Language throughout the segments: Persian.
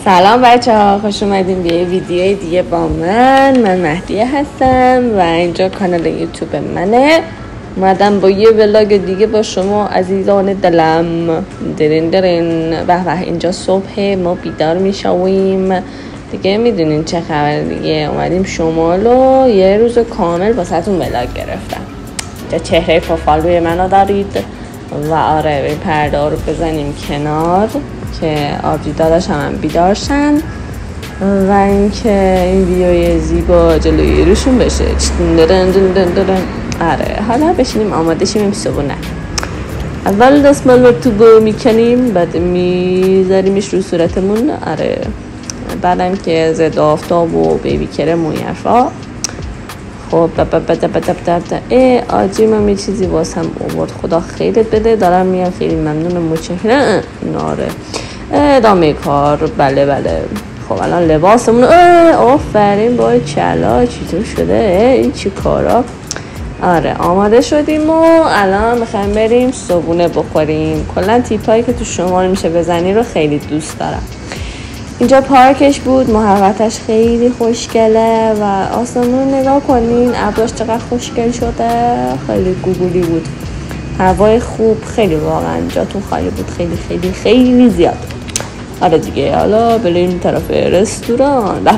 سلام بچه ها، خوش اومدین به یه ویدیوی دیگه با من مهدیه هستم و اینجا کانال یوتیوب منه. اومدم با یه ولاگ دیگه با شما عزیزان دلم. درین به اینجا صبح ما بیدار میشویم دیگه، میدونین چه خبر دیگه. اومدیم شمال و یه روز کامل واسهتون ولاگ گرفتم. اینجا چهره پروفایل منو دارید و آره این پرده رو بزنیم کنار که آبجی داداش هم بیدار شن و اینکه این ویدیوی زیبا جلوی روشون بشه. آره حالا بشینیم آماده شیم صبحونه. اول دستمال رو تو میکنیم، بعد میذاریمش رو صورتمون. آره بعدم که ضد آفتاب و بیبی کرم و این حرفا. خب آجیم یه چیزی واسم آورد، خدا خیرت بده. دارم میگم خیلی ممنونم، متشکرم. ناره ادامه کار. بله خب الان لباسمون آفرین با چلا چطور شده این چی کارا. آره آماده شدیم و الان میخوایم بریم صبحونه بخوریم. کلا تیپایی که تو شمال میشه بزنی رو خیلی دوست دارم. اینجا پارکش بود، محوطش خیلی خوشگله و آسمون نگاه کنین، ابراش چقدر خوشگل شده، خیلی گوگولی بود، هوای خوب، خیلی واقعا جاتون خالی بود، خیلی خیلی خیلی زیاد. آره دیگه حالا بریم طرف رستوران. به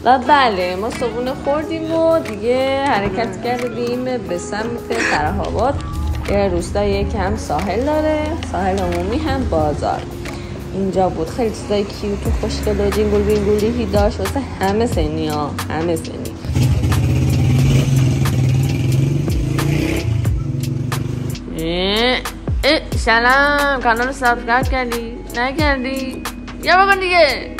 و بله ما صبحونه خوردیم و دیگه حرکت کردیم به سمت فره‌آباد. یه روستایی که هم ساحل داره، ساحل عمومی هم بازار. اینجا بود خیلی چیزای کیوت و خوشگل و جینگل وینگولی داشت واسه همه سنی ها، همه سنی. سلام، کانال رو سابسکرایب کردی؟ نکردی؟ یا بکن دیگه.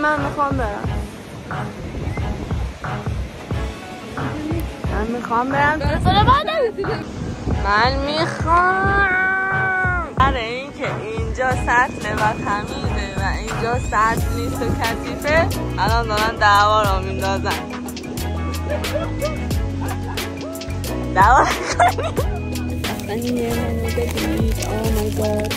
من میخوام برم. من میخوام. برای اینکه اینجا سطل و خمیده و اینجا سطل نیست و کثیفه، الان دارن دعوا را میندازن. دعوا نکنید. خیلی منو ببینید. Oh my god.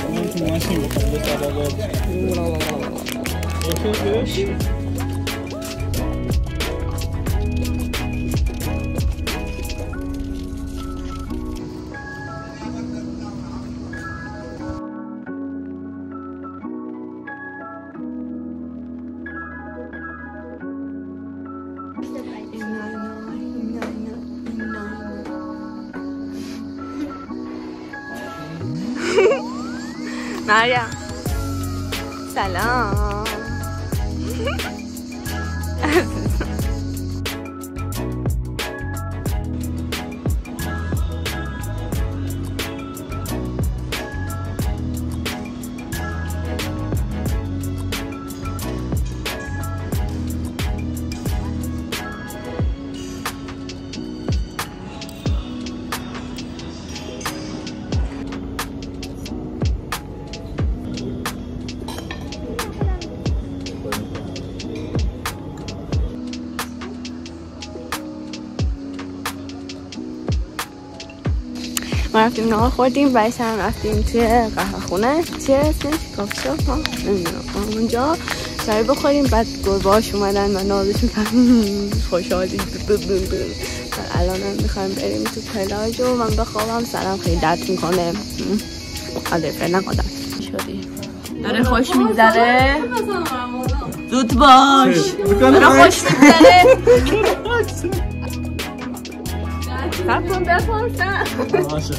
مریم سلام. ما رفتیم نهار خوردیم، بعدش هم رفتیم توی قهوه خونه، چیه اسمش؟ کافی شاپ ها؟ نمیدونم. اونجا چای بخوریم، بعد گربه‌هاش اومدن و نازشون خوشحالی. الان هم میخوایم بریم تو پلاژ و من بخوابم، سرم خیلی درد میکنه. آره فعلا خدا شدی. داره خوش میگذره. زود باش برا خوش میگذره سب کن بپرسم باشه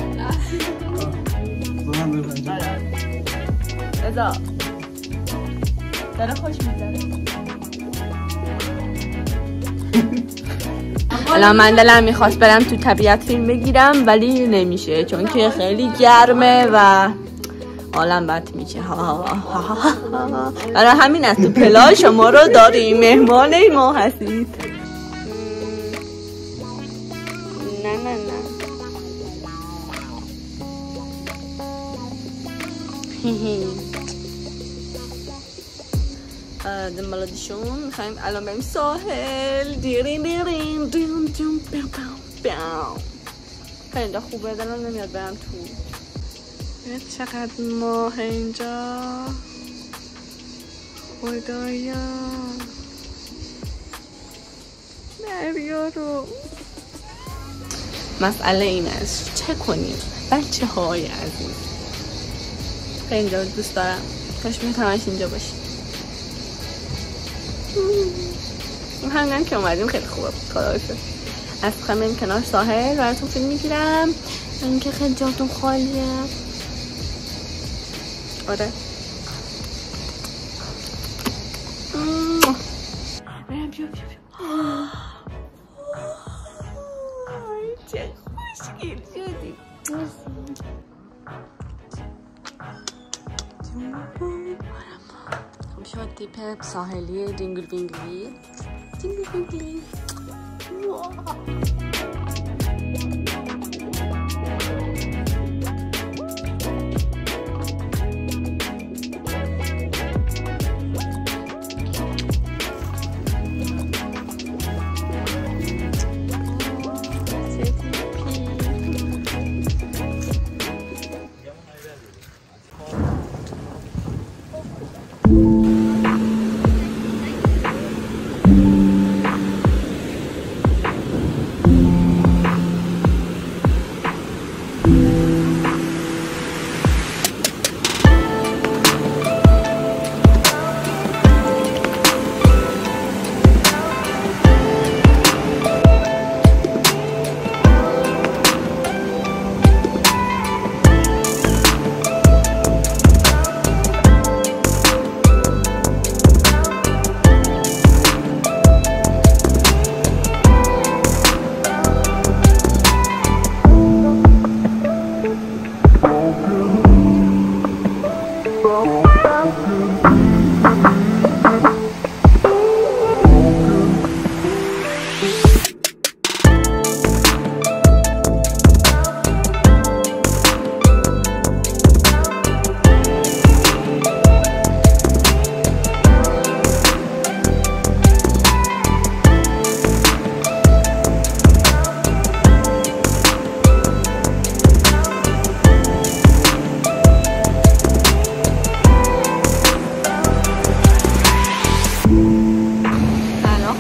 ازا داره خوش میگذره الان من دلم میخواست برم تو طبیعت فیلم بگیرم ولی نمیشه چون که خیلی گرمه و حالم بد میشه برای همین از تو پلا شما رو داریم مهمان ما هستید نه نه نه دنبالادیشون میخواییم الان بریم ساحل دیرین دیرین دیم دیم بیام بیام اینجا خوبه دلم نمیاد برم تو چقدر ماه اینجا خدایا دریا رو مسئله این است چه کنیم بچه های عزیز خیلی اینجا دوست دارم کاش میتونمش اینجا باشیم همین که اومدیم خیلی خوبه خدا رو شکر از خواهیم کنار ساحل براتون فیلم میگیرم این که خیلی جاتون خالیه آره بیا چه خوشگل شدی خب شد تیپ ساحلی دینگل وینگلی دینگل وینگلی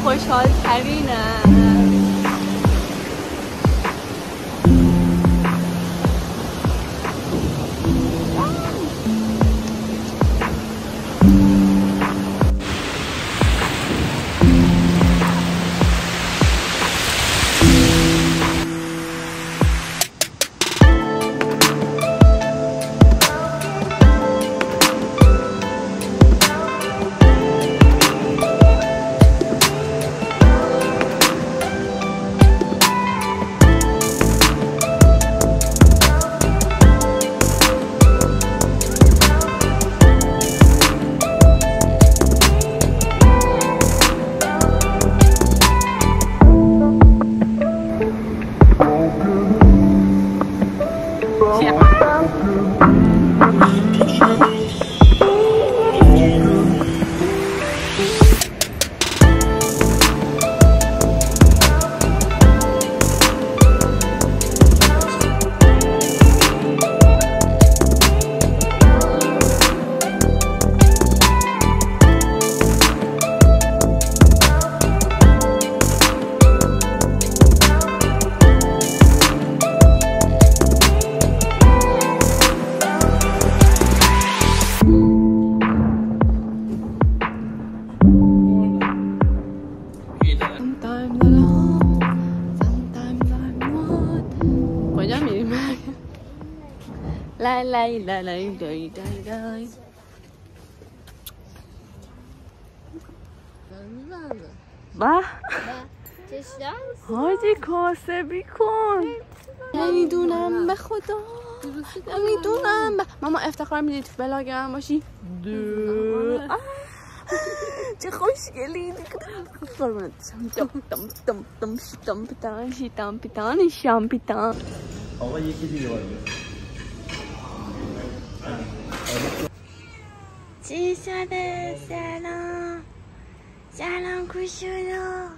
خوشحال ترینم میریم لای لای لای لای لای لای با حاجی کاسبی کن نمیدونم به خدا نمیدونم ماما افتخار میدی تو بلاگم باشی چه خوشگلی شامپیتان آقا یکی دیگه باید چی شده؟ سلام کوشولو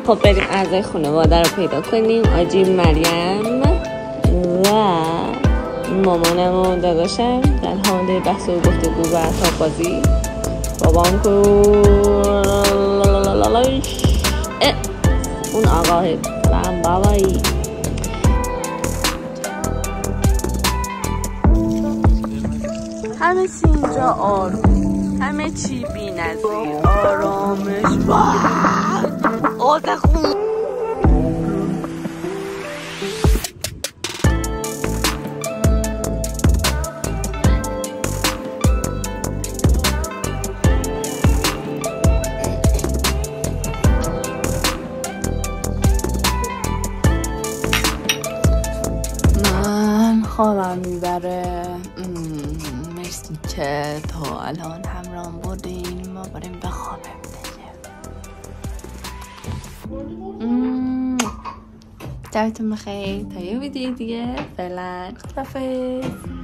خب بریم اعضای خانواده رو پیدا کنیم. آجی مریم و مامانم و داداشم در حال بحث و گفتگو و حساب بازی. بابام کو اون آقاه سلام بابایی همه چی اینجا آروم همه چی بی نظیر آرامش آده خون من خوابم میبره مرسی که تا الان همراهم بودین ما بریم بخوابیم شبتون بخیر تا یه ویدیو دیگه فعلا خداحافظ.